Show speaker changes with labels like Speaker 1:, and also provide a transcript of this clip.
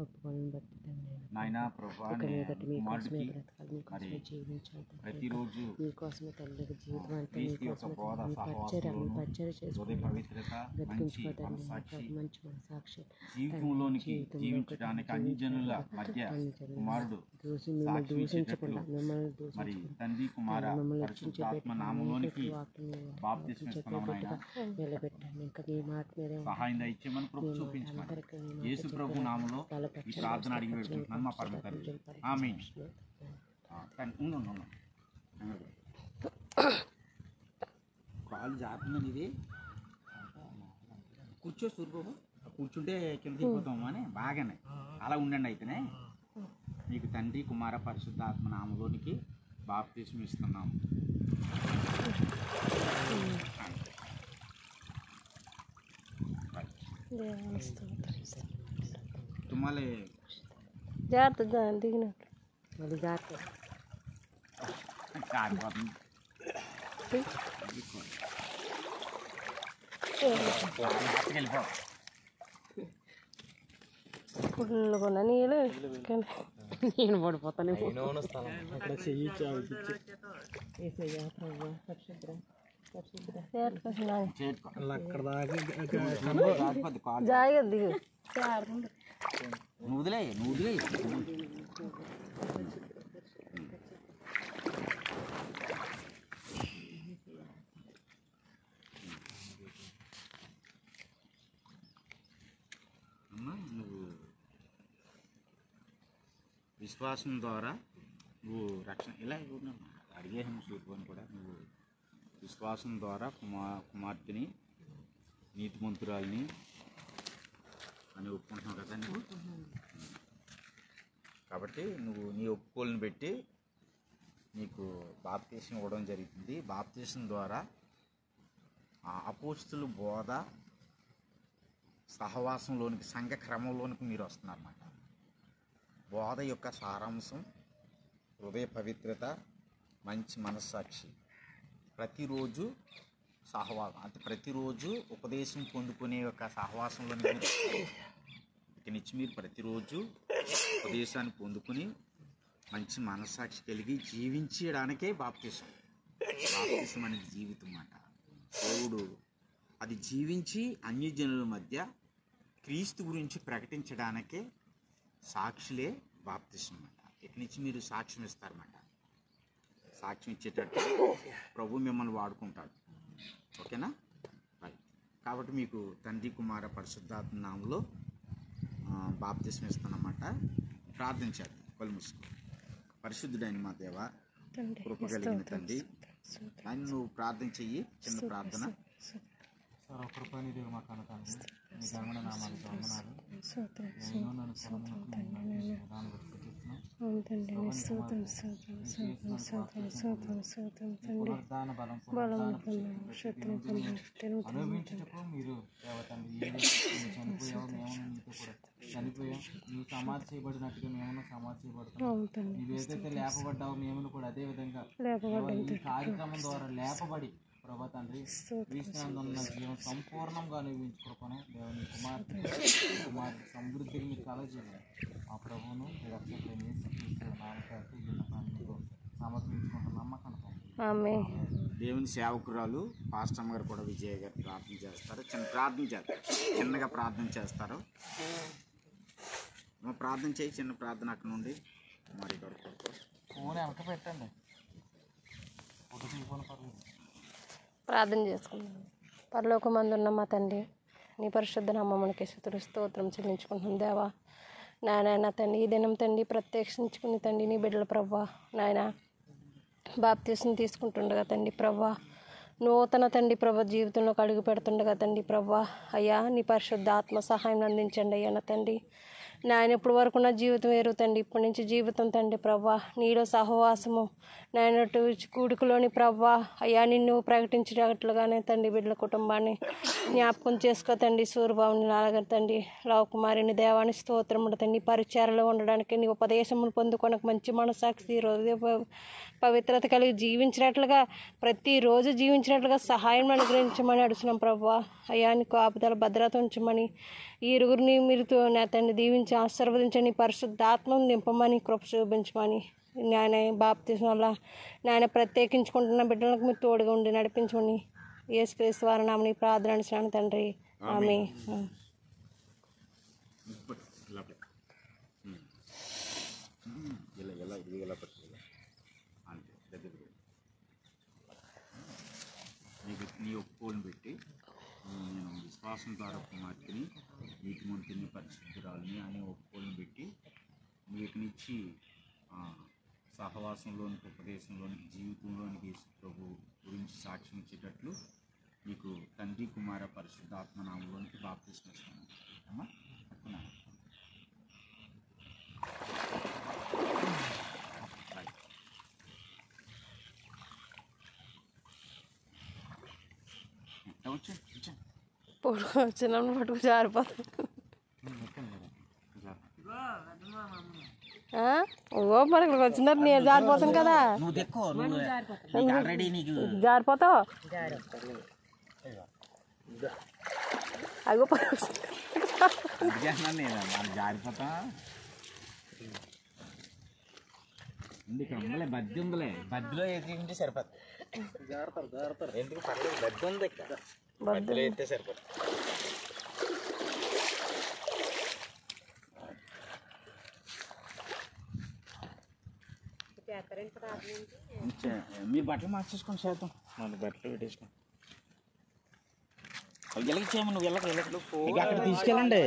Speaker 1: ఒప్పుకోలను బట్టి
Speaker 2: నాయనా ప్రభా కుమారుడికి మరి ప్రతిరోజు
Speaker 1: మీకోసమే తల్లి జీవితం అంతా
Speaker 2: క్రీస్తు యొక్క బోధ సహవాసంలోను హృదయ పవిత్రత మంచి మనస్సాక్షి జీవితంలోనికి జీవించడానికి అన్ని జనుల మధ్య కుమారుడు సాక్షించేటట్లు మరి తండ్రి కుమార పరిశుద్ధాత్మ నామములోనికి బాప్తిస్మం ఇస్తున్నాము నాయనా. సహాయం దయచేయమని ప్రభు చూపించమని యేసు ప్రభు నామములో ఈ ప్రార్థన అడిగి పెడుతున్నాను మా పరమ తండ్రి. ఆమేన్. కాలు జారుతుందండి ఇది. కూర్చో సూర్యబాబు, కూర్చుంటే కింద దిగిపోతాము అని బాగానే అలా ఉండండి. అయితేనే మీకు తండ్రి కుమార పరిశుద్ధాత్మ నామములోనికి బాప్తిస్మం ఇస్తున్నాము. తుమ్మాలే
Speaker 1: జాగ్రత్త దిగినట్టు మళ్ళీ జాగ్రత్త కొన్న నీళ్ళు నేను పడిపోతాను. జాగ్రత్త దిగు
Speaker 2: నూదులే నూదులే నువ్వు విశ్వాసం ద్వారా నువ్వు రక్షణ ఇలా అడిగేసాను సూర్యుని కూడా. నువ్వు విశ్వాసం ద్వారా కుమార్తెని నీతిమంతురాలిని అని ఒప్పుకుంటున్నావు కదా నువ్వు. కాబట్టి నువ్వు నీ ఒప్పుకోలను పెట్టి నీకు బాప్తీసం ఇవ్వడం జరుగుతుంది. బాప్తీసం ద్వారా అపోస్తుల బోధ సహవాసంలోనికి సంఘ క్రమంలోనికి మీరు వస్తున్నారన్నమాట. బోధ యొక్క సారాంశం హృదయ పవిత్రత మంచి మనస్సాక్షి. ప్రతిరోజు సహవాసం అంటే ప్రతిరోజు ఉపదేశం పొందుకునే యొక్క సహవాసంలోని ఇక నుంచి మీరు ప్రతిరోజు ఉపదేశాన్ని పొందుకుని మంచి మనస్సాక్షి కలిగి జీవించడానికే బాప్తీసం. బాప్తీసం అనేది జీవితం అన్నమాట. దేవుడు అది జీవించి అన్యజనుల మధ్య క్రీస్తు గురించి ప్రకటించడానికే సాక్షులే బాప్తీసం అన్నమాట. ఇక నుంచి మీరు సాక్ష్యం ఇస్తారన్నమాట. సాక్ష్యం ఇచ్చేటట్టు ప్రభు మిమ్మల్ని వాడుకుంటాడు. ఓకేనా? రైట్. కాబట్టి మీకు తండ్రి కుమార పరిశుద్ధాత్మ నామములో బాప్తిస్మం ఇస్తానన్నమాట. ప్రార్థించాలి కళ్ళు మూసుకో. పరిశుద్ధుడైన మా దేవ, కృప కలిగిన తండ్రి, ఆయన నువ్వు ప్రార్థన చెయ్యి. చిన్న ప్రార్థన.
Speaker 3: సర్వకృపానిధి మా కనకాన్ని మీ గమన నామాలు గమనాలు ఎన్నో నన్ను అనుభవించుటకు మీరు దేవతండి చనిపోయావు, మేము నీతో కూడా చనిపోయాం. నువ్వు సమాధి చేయబడినట్టుగా మేము సమాధి చేయబడతాం. నువ్వేదైతే లేపబడ్డావు మేము కూడా అదే విధంగా ఈ కార్యక్రమం ద్వారా లేపబడి ప్రభా తండ్రి క్రీస్తునందున్న జీవం సంపూర్ణంగా అనుభవించుకోకొని దేవుని కుమార్తె సమృద్ధిని మీరు కలజేయండి. ఆ ప్రభువును రక్షకుడైన యేసుక్రీస్తు నామములో ఈ విన్నపాన్ని సమర్పించుకుంటున్నాం మా కనుక.
Speaker 2: దేవుని సేవకురాలు పాస్టమ్ గారు కూడా విజయ్ గారు ప్రార్థన చేస్తారు. చిన్నగా ప్రార్థన చేస్తారు. ప్రార్థన చేయి. చిన్న ప్రార్థన అక్కడ నుండి మరి
Speaker 3: ఫోన్ వెనక పెట్టండి. ఫోటో తీసుకొని
Speaker 1: ప్రార్థన చేసుకుందాం. పరలోకమందున్న మా తండ్రి, నీ పరిశుద్ధ నామమునకే స్తుతులు స్తోత్రం చెల్లించుకుంటున్నాం దేవా. నాయన తండ్రి, ఈ దినం తండ్రి ప్రత్యక్షించుకుని తండ్రి నీ బిడ్డల ప్రభా నాయన బాప్తీసం తీసుకుంటుండగా తండ్రి ప్రభా నూతన తండ్రి ప్రభా జీవితంలోకి అడుగు పెడుతుండగా తండ్రి ప్రభా అయ్యా నీ పరిశుద్ధ ఆత్మ సహాయం అందించండి అయ్యా నా తండ్రి. నాయన ఇప్పుడు వరకు నా జీవితం వేరు తండ్రి, ఇప్పటి నుంచి జీవితం తండ్రి ప్రభా నీలో సహవాసము నాయన కూడుకులోని ప్రభా అయ్యా నిన్ను ప్రకటించేటట్లుగానే తండ్రి బిడ్డల కుటుంబాన్ని జ్ఞాపకం చేసుకో తండ్రి. సూర్యబాబుని నాలుగ తండ్రి లవకుమారిని దేవాని స్తోత్రముడు తండ్రి. పరిచయాలలో ఉండడానికి నీ ఉపదేశములు పొందుకోవడానికి మంచి మనసాక్షి హృదయ పవిత్రత కలిగి జీవించినట్లుగా ప్రతిరోజు జయించినట్లుగా సహాయం అనుగ్రహించమని అడుగుతున్నాం ప్రభా. అయ్యా నీ కాపుదల భద్రత ఉంచమని ఈ ఇరుగురిని మీరు నా తండ్రి దీవించి ఆశీర్వదించండి. పరిశుద్ధాత్మను నింపమని కృప చూపించమని నాయన బాప్తిసం వల్ల నాయన ప్రత్యేకించుకుంటున్న బిడ్డలకు మీరు తోడుగా ఉండి నడిపించమని యేసుక్రీస్తు వారి నామమున ఈ ప్రార్థన అడుగుతున్నాను తండ్రి. ఆమేన్.
Speaker 2: నీకు నీ ఒప్పుకోని పెట్టి నేను విశ్వాసం ద్వారా కుమార్తెని నీతిమంతుని పరిశుద్ధురాలని అనే ఒప్పుకోని పెట్టి వీటినిచ్చి సహవాసంలోనికి ఉపదేశంలోనికి జీవితంలోనికి ప్రభు గురించి సాక్ష్యం ఇచ్చేటట్లు నీకు తండ్రి కుమార పరిశుద్ధాత్మ నామంలోనికి బాప్తిస్మం ఇస్తున్నాను అమ్మా.
Speaker 1: వచ్చినప్పుడు పట్టుకు జారిపోతుంది. ఓ మరి ఇక్కడికి వచ్చిందంటే నేను జారిపోతాను కదా. జారిపోతావు అగో
Speaker 2: జారిపోతా ఇక్కడ ఉందలే బద్ది ఉందలే బద్దిలో వేసి సరిపోతుంది. ఎందుకు పర్లేదు బద్ది ఉంది ఇక్కడ బద్దిలో అయితే సరిపోతుంది. మీరు బట్టలు మార్చేసుకొని చేద్దాం. మన బట్టలు పెట్టేసుకోండి. వెళ్ళకి చేయమని నువ్వు వెళ్ళకి అక్కడ తీసుకెళ్ళండి.